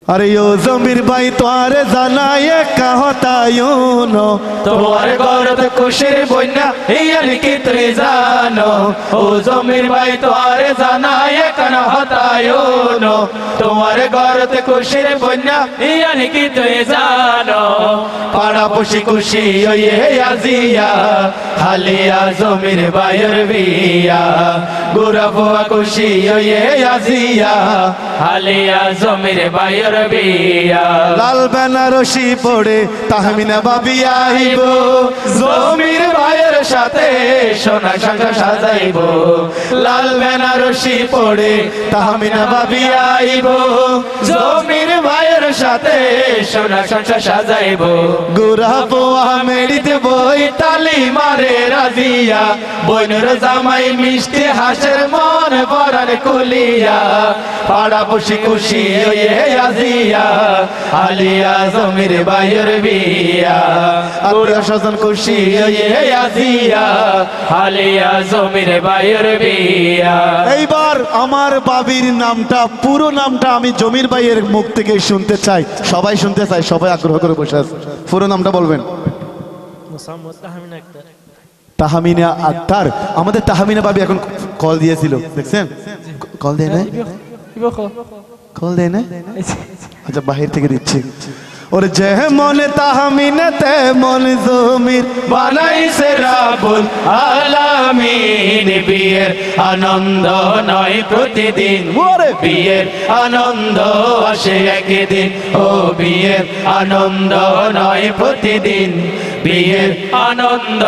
अरे यो जमीर भाई तुम्हारे जानाए कहतायूनो তোমার গরদ খুশির বন্যা ইয়ার কি তুই জানো ও জমির ভাই তোরে জানায় কেন হতায়ুনো তোমার গরদ খুশির বন্যা ইয়ার কি তুই জানো পাড়া পশি খুশি ওয়ে আজিয়া হালিয়া জমির ভাইয়ের বিয়া গোরা বুয়া খুশি ওয়ে আজিয়া হালিয়া জমির ভাইয়ের বিয়া लाल বেনারসি পড়ে তাহমিনা বাবি আইবো জমির ভাইয়ের সাথে সোনা সংসার সাজাইবো লাল বেনারসি পড়ে তাহমিনা বাবি আইবো জমির ভাইয়ের সাথে সোনা সংসার সাজাইবো গুরা পোয়া মেড়িতে বই তালি মারে রাজিয়া বইনের জামাই মিষ্টি হাসের মন পরান কুলিয়া পাড়া পশি খুশি ওয়ে আজিয়া আলিয়া জমির ভাইয়ের বিয়া আত্মীয় স্বজন খুশি ওয়ে আজিয়া আলিয়া জমির ভাইয়ের বিয়া এইবার আমার বাবির নামটা পুরো নামটা আমি জমির ভাইয়ের মুখ থেকে শুনতে চাই সবাই শুনতে চাই সবাই আগ্রহ করে বসে আছে পুরো নামটা বলবেন তাহমিনা আক্তার আমাদের তাহমিনা বাবি এখন কল দিয়েছিল দেখছেন কল দেয় না কল দেয় না আচ্ছা বাহির থেকে দিচ্ছি ওরে যেমন তাহমিনা তেমন জমির বানাইছে রাবুল আলামিন বিয়ের আনন্দ নয় প্রতিদিন ওরে বিয়ের আনন্দ আসে একদিন ও বিয়ের আনন্দ নয় প্রতিদিন বিয়ের আনন্দ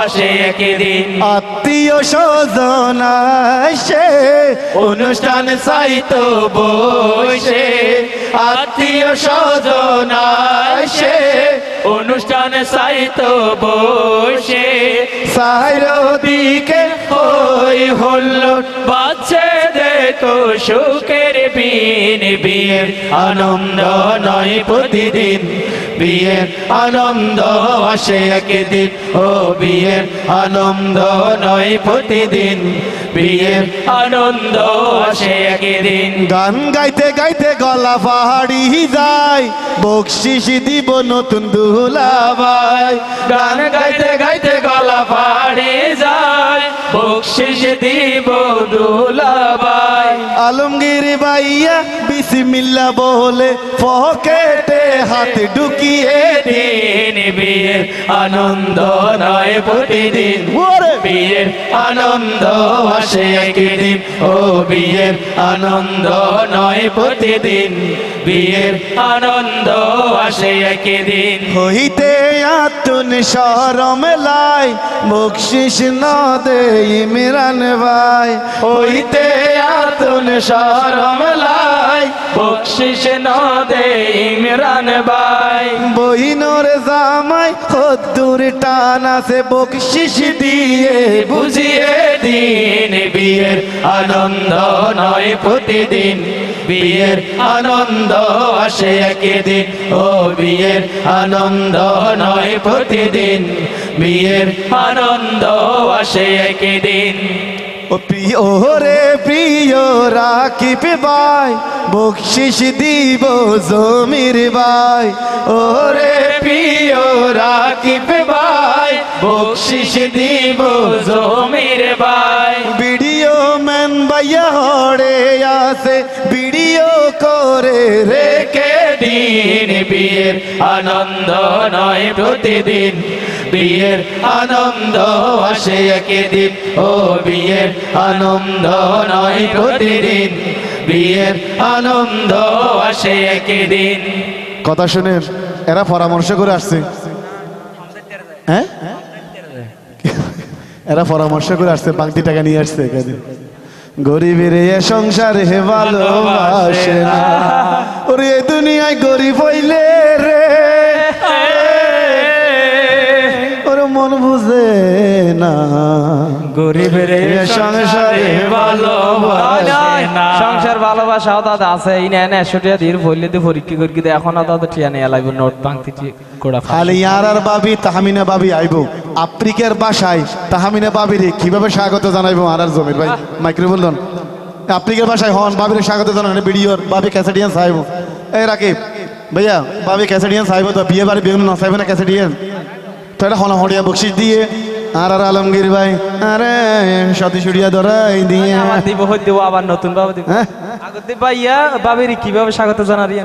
আসে একদিন আত্মীয় স্বজন আসে অনুষ্ঠান সাইতো বসে আত্মীয় স্বজন আসে অনুষ্ঠান সাইতো বসে চারিদিকে ওই হলো বাচ্চা দেখো সুখের বিন বিয়ের আনন্দ নয় প্রতিদিন বিয়ের আনন্দ আসে একদিন ও বিয়ের আনন্দ নয় প্রতিদিন বিয়ের আনন্দ আসে একদিন গান গাইতে গাইতে গলা পাহাড়ি যায় বকশিস দিব নতুন দুলাভাই গান গাইতে গাইতে গলা পাড়ে যায় বকশিস দিব দুলাভাই আলমগীর ভাইয়া বিসমিল্লাহ বলে পকেটে হাত ঢুকিয়ে দিন বিয়ের আনন্দ নয় প্রতিদিন ওরে বিয়ের আনন্দ আসে একদিন ও বিয়ের আনন্দ নয় প্রতিদিন বিয়ের আনন্দ আসে একদিন হইতে আতুন শরম লাই বকশিস ন দে ইমরান ভাই হইতে আতুন শরম লাই বকশিস ন দে ইমরান ভাই বহিনোর জামাই কদ্দুর টান আছে বকশিস দিয়ে বুঝিয়ে দিন বিয়ের আনন্দ নয় প্রতিদিন বিয়ের আনন্দ আসে একদিন ও বিয়ের আনন্দ নয় প্রতিদিন বিয়ের আনন্দ আসে একদিন ও প্রিয় রে প্রিয় রাকিব ভাই বকশিস দিব জমির ভাই ওরে প্রিয় রাকিব ভাই বকশিস দিব জমির ভাই ভিডিও ম্যান ভাইয়া হড়ে আছে ভিডিও করে রে রেখে দিন বিয়ের আনন্দ নয় প্রতিদিন বিয়ের আনন্দ আসে একদিন ও বিয়ের আনন্দ নয় প্রতিদিন বিয়ের আনন্দ আসে একদিন কথা শুনেন এরা পরামর্শ করে আসছে হ্যাঁ এরা পরামর্শ করে আসছে বাংতি টাকা নিয়ে আসছে এখানে গরিবের এ সংসার হে ভালোবাসে না ওরে এ দুনিয়ায় গরিব হইলে রে ওরে মন বুঝে না গরিবের সংসারে ভালোবাসে না সংসার ভালোবাসা দাদা আছে এই না ছুটিয়া ধীর ভরলে দিয়ে পরীক্ষা করি কিন্তু এখন দাদা টিয়া নিয়ে লাগবে নোট বাংতি কোড়া খালি আর বাবি তাহমিনা বাবি আইবো আফ্রিকার বাসায় তাহমিনা বাবিরে কিভাবে স্বাগত জানাইবো আর জমির ভাই মাইক্রো বললেন আফ্রিকার বাসায় হন বাবিরে স্বাগত জানান ভিডিওর বাবি ক্যাসেটিয়ান চাইবো এই রাকিব ভাইয়া ভাবি ক্যাসে দিয়েন সাহেব তো বিয়ে বাড়ি বেগুন না সাহেব না ক্যাসে দিয়েন তো এটা হনা হড়িয়া বকশিস দিয়ে আর আলমগীর ভাই আরে সতী সুরিয়া ধরাই দিয়ে আমার দিব হই দিব আবার নতুন বাবা দিব আগত দিব ভাইয়া বাবির কিভাবে স্বাগত জানারি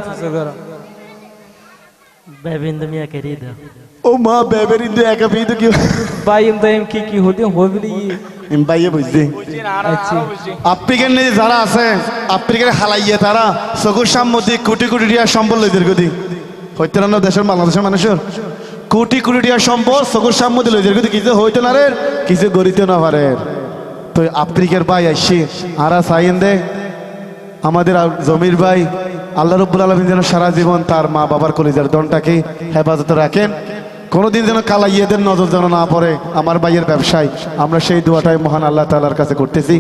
বেবিন্দ মিয়া কে রিদা ও মা বেবের ইন্দু একা পেয়ে তো কি ভাই এম তো এম কি হতে হবি ভাইয়া বুঝছি আফ্রিকার নিয়ে যারা আছে আফ্রিকার হালাইয়া তারা চকুর সাম্মতি কোটি কোটি টাকা সম্পদ লইদের গতি হইতে না দেশের বাংলাদেশের মানুষের কোটি কোটি টাকা সম্পদ চকুর সাম্মতি লইদের গতি কিছু হইতো না রে কিছু গরিতে না পারে তো আফ্রিকার ভাই আসছে আরা সাইন দে আমাদের জমির ভাই আল্লাহ রব্বুল আলামিন যেন সারা জীবন তার মা বাবার কলিজার দনটাকে হেফাজতে রাখেন কোনোদিন যেন কালাইয়েদের নজর যেন না পড়ে আমার ভাইয়ের ব্যবসায় আমরা সেই দোয়াটাই মহান আল্লাহ তাআলার কাছে করতেছি।